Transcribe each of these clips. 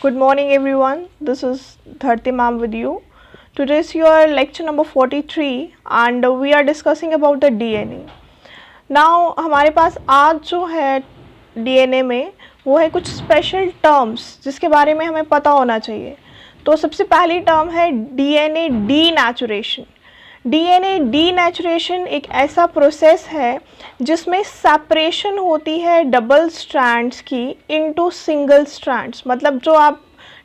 Good morning everyone. This is Dharti ma'am with you. Today is your lecture number 43 and we are discussing about the DNA. Now हमारे पास आज जो है DNA में वो है कुछ स्पेशल टर्म्स जिसके बारे में हमें पता होना चाहिए. तो सबसे पहली टर्म है DNA डीनेचुरेशन. DNA डीनेचुरेशन एक ऐसा प्रोसेस है जिसमें सेपरेशन होती है डबल स्ट्रैंड्स की इनटू सिंगल स्ट्रैंड्स. मतलब जो आप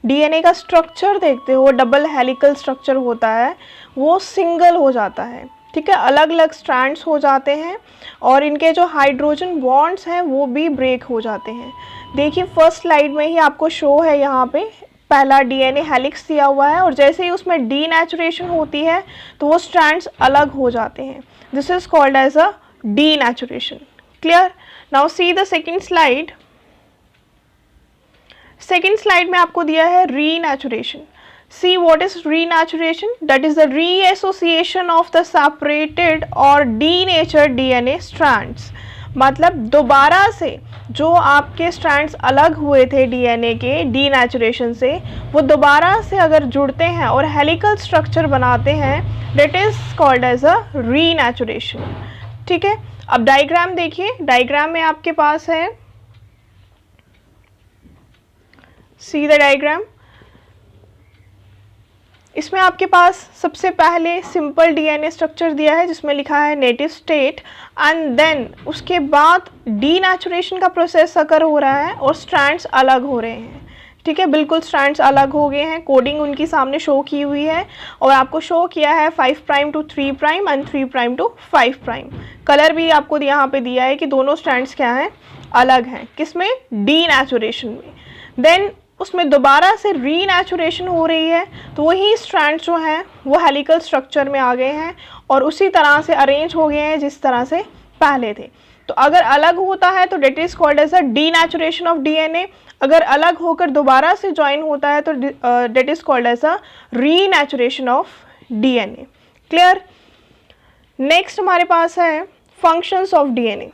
DNA का स्ट्रक्चर देखते हो डबल हेलिकल स्ट्रक्चर होता है वो सिंगल हो जाता है. ठीक है, अलग अलग स्ट्रैंड्स हो जाते हैं और इनके जो हाइड्रोजन बॉन्ड्स हैं वो भी ब्रेक हो जाते हैं. देखिए फर्स्ट स्लाइड में ही आपको शो है, यहाँ पे पहला DNA हेलिक्स दिया हुआ है और जैसे ही उसमें डीनेचुरेशन होती है तो वो स्ट्रैंड्स अलग हो जाते हैं. This is called as a denaturation. Clear? Now see the second slide. Second slide में आपको दिया है renaturation. See what is renaturation? That is the reassociation of the separated और डीनेचर्ड DNA स्ट्रैंड्स. मतलब दोबारा से जो आपके स्ट्रैंड्स अलग हुए थे DNA के डीनेचुरेशन से, वो दोबारा से अगर जुड़ते हैं और हेलिकल स्ट्रक्चर बनाते हैं, that is called as a renaturation. ठीक है, अब डायग्राम देखिए. डायग्राम में आपके पास है, सी द डायग्राम. इसमें आपके पास सबसे पहले सिंपल DNA स्ट्रक्चर दिया है जिसमें लिखा है नेटिव स्टेट एंड देन उसके बाद डीनेचुरेशन का प्रोसेस अकर हो रहा है और स्ट्रैंड्स अलग हो रहे हैं. ठीक है, बिल्कुल स्ट्रैंड्स अलग हो गए हैं. कोडिंग उनकी सामने शो की हुई है और आपको शो किया है 5' to 3' एंड 3' to 5'. कलर भी आपको यहाँ पे दिया है कि दोनों स्ट्रैंड्स क्या हैं, अलग हैं. किसमें? डीनेचुरेशन में. देन उसमें दोबारा से रीनेचुरेशन हो रही है तो वही स्ट्रैंड्स जो हैं वो हेलिकल स्ट्रक्चर में आ गए हैं और उसी तरह से अरेंज हो गए हैं जिस तरह से पहले थे. तो अगर अलग होता है तो that is called as a denaturation of DNA. अगर अलग होकर दोबारा से ज्वाइन होता है तो that is called as a renaturation of DNA. Clear? Next हमारे पास है functions of DNA.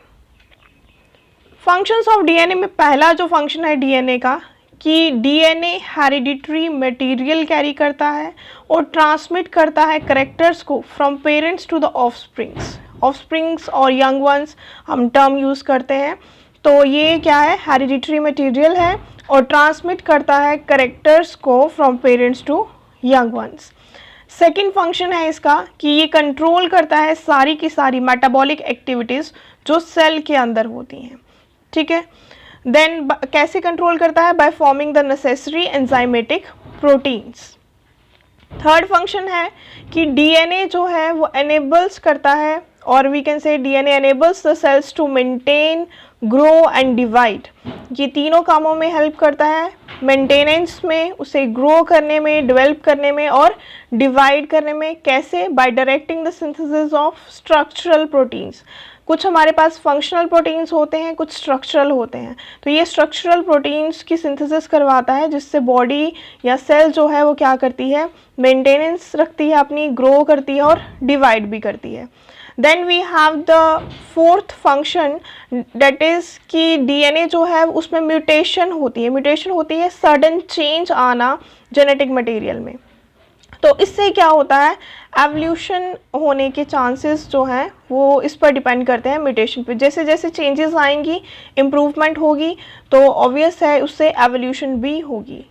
Functions of DNA में पहला जो फंक्शन है DNA का कि DNA हेरिडिटरी मटेरियल कैरी करता है और ट्रांसमिट करता है करेक्टर्स को from parents to the offsprings. Offsprings और यंग वंस हम टर्म यूज़ करते हैं. तो ये क्या है? हेरिडिटरी मटेरियल है और ट्रांसमिट करता है करेक्टर्स को from parents to young ones. Second function है इसका कि ये कंट्रोल करता है सारी की सारी मेटाबॉलिक एक्टिविटीज़ जो सेल के अंदर होती हैं. ठीक है, देन कैसे कंट्रोल करता है? By forming the necessary enzymatic proteins. Third function है कि DNA जो है वो एनेबल्स करता है और we can say DNA enables the cells to maintain, grow and divide. ये तीनों कामों में हेल्प करता है. मेंटेनेंस में, उसे ग्रो करने में, डेवलप करने में और डिवाइड करने में. कैसे? Bye directing the synthesis of structural proteins. कुछ हमारे पास फंक्शनल प्रोटीन्स होते हैं, कुछ स्ट्रक्चरल होते हैं. तो ये स्ट्रक्चरल प्रोटीन्स की सिंथेसिस करवाता है जिससे बॉडी या सेल जो है वो क्या करती है? मेंटेनेंस रखती है अपनी, ग्रो करती है और डिवाइड भी करती है. Then we have the fourth function that is कि DNA जो है उसमें म्यूटेशन होती है. म्यूटेशन होती है सडन चेंज आना जेनेटिक मटेरियल में. तो इससे क्या होता है? एवोल्यूशन होने के चांसेस जो हैं वो इस पर डिपेंड करते हैं म्यूटेशन पे. जैसे जैसे चेंजेस आएंगी, इम्प्रूवमेंट होगी तो ऑब्वियस है उससे एवोल्यूशन भी होगी.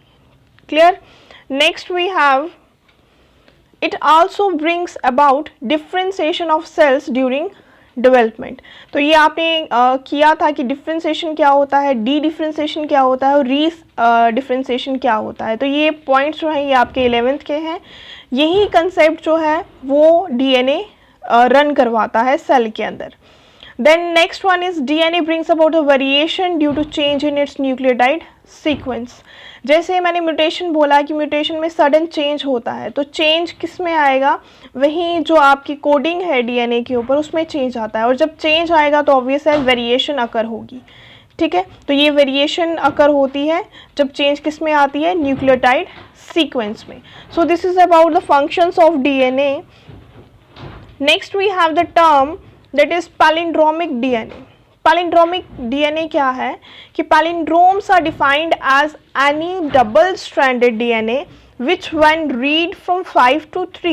Clear? Next we have it also brings about differentiation of cells during development. तो ये आपने किया था कि डिफ्रेंसिएशन क्या होता है, डी डिफ्रेंसिएशन क्या होता है और री डिफ्रेंसिएशन क्या होता है. तो ये पॉइंट्स जो हैं ये आपके 11th के हैं. यही कंसेप्ट जो है वो DNA रन करवाता है सेल के अंदर. Then next one is DNA brings about a variation due to change in its nucleotide sequence. जैसे मैंने म्यूटेशन बोला कि म्यूटेशन में सडन चेंज होता है, तो चेंज किस में आएगा? वहीं जो आपकी कोडिंग है DNA के ऊपर उसमें चेंज आता है और जब चेंज आएगा तो ऑब्वियस है वेरिएशन अकर होगी. ठीक है, तो ये वेरिएशन अकर होती है जब चेंज किस में आती है? न्यूक्लियोटाइड सीक्वेंस में. So this is about the functions of DNA. Next we have the term that is palindromic DNA. Palindromic DNA क्या है कि palindromes are defined as any double stranded DNA which when read from 5 to 3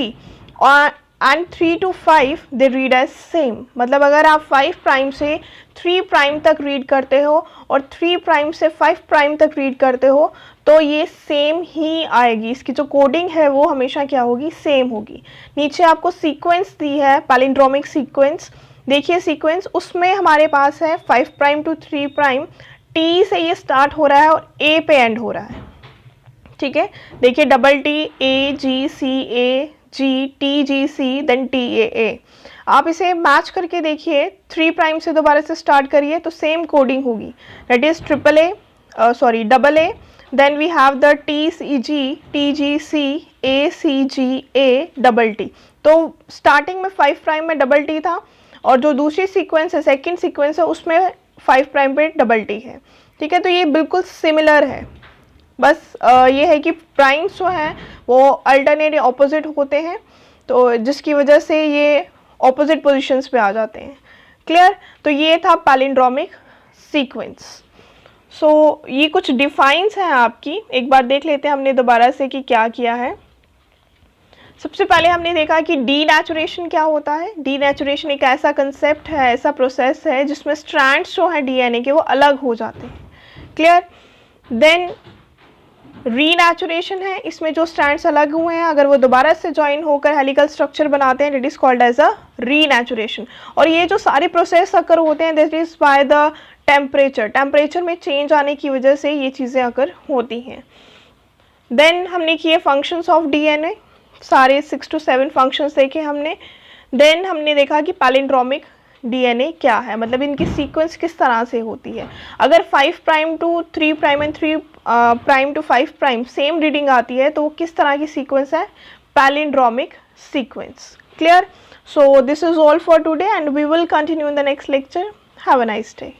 and 3 to 5 they read as same। मतलब अगर आप 5 prime से 3 prime तक read करते हो और 3 प्राइम से 5 प्राइम तक रीड करते हो तो ये सेम ही आएगी, इसकी जो कोडिंग है वो हमेशा क्या होगी, सेम होगी। नीचे आपको सीक्वेंस दी है पैलिंड्रोमिक सीक्वेंस, देखिए सीक्वेंस, उसमें हमारे पास है 5 प्राइम टू 3 प्राइम, टी से ये स्टार्ट हो रहा है और ए पे एंड हो रहा है, ठीक है। देखिए double T, A G C, A G, T G C, then T A. आप इसे मैच करके देखिए, 3 प्राइम से दोबारा से स्टार्ट करिए तो सेम कोडिंग होगी, that is triple A, sorry double A, then we have the T C G, T G C, A C G, A double T. तो स्टार्टिंग में 5 प्राइम में डबल टी था और जो दूसरी सीक्वेंस है, सेकेंड सीक्वेंस है, उसमें 5 प्राइम पे डबल टी है, ठीक है। तो ये बिल्कुल सिमिलर है, बस ये है कि प्राइम्स जो हैं वो अल्टरनेट या ऑपोजिट होते हैं, तो जिसकी वजह से ये ऑपोजिट पोजीशंस पे आ जाते हैं। क्लियर? तो ये था पैलिंड्रोमिक सीक्वेंस। सो ये कुछ डिफाइंस हैं आपकी, एक बार देख लेते हैं हमने दोबारा से कि क्या किया है। सबसे पहले हमने देखा कि डीनेचुरेशन क्या होता है। डीनेचुरेशन एक ऐसा कंसेप्ट है, ऐसा प्रोसेस है जिसमें स्ट्रैंड्स जो हैं डीएनए के वो अलग हो जाते हैं। क्लियर? देन रीनेचुरेशन है, इसमें जो स्ट्रैंड्स अलग हुए हैं अगर वो दोबारा से ज्वाइन होकर हेलिकल स्ट्रक्चर बनाते हैं, it is called as a renaturation. और ये जो सारे प्रोसेस अकर होते हैं that is by the temperature में चेंज आने की वजह से ये चीज़ें अकर होती हैं। देन हमने किए फंक्शंस ऑफ डीएनए, सारे 6 to 7 फंक्शंस देखे हमने। देन हमने देखा कि पैलिंड्रोमिक डीएनए क्या है, मतलब इनकी सीक्वेंस किस तरह से होती है। अगर 5 prime to 3 prime and 3 prime to 5 prime same reading आती है तो वो किस तरह की सीक्वेंस है, palindromic sequence. Clear? So this is all for today and we will continue in the next lecture. Have a nice day.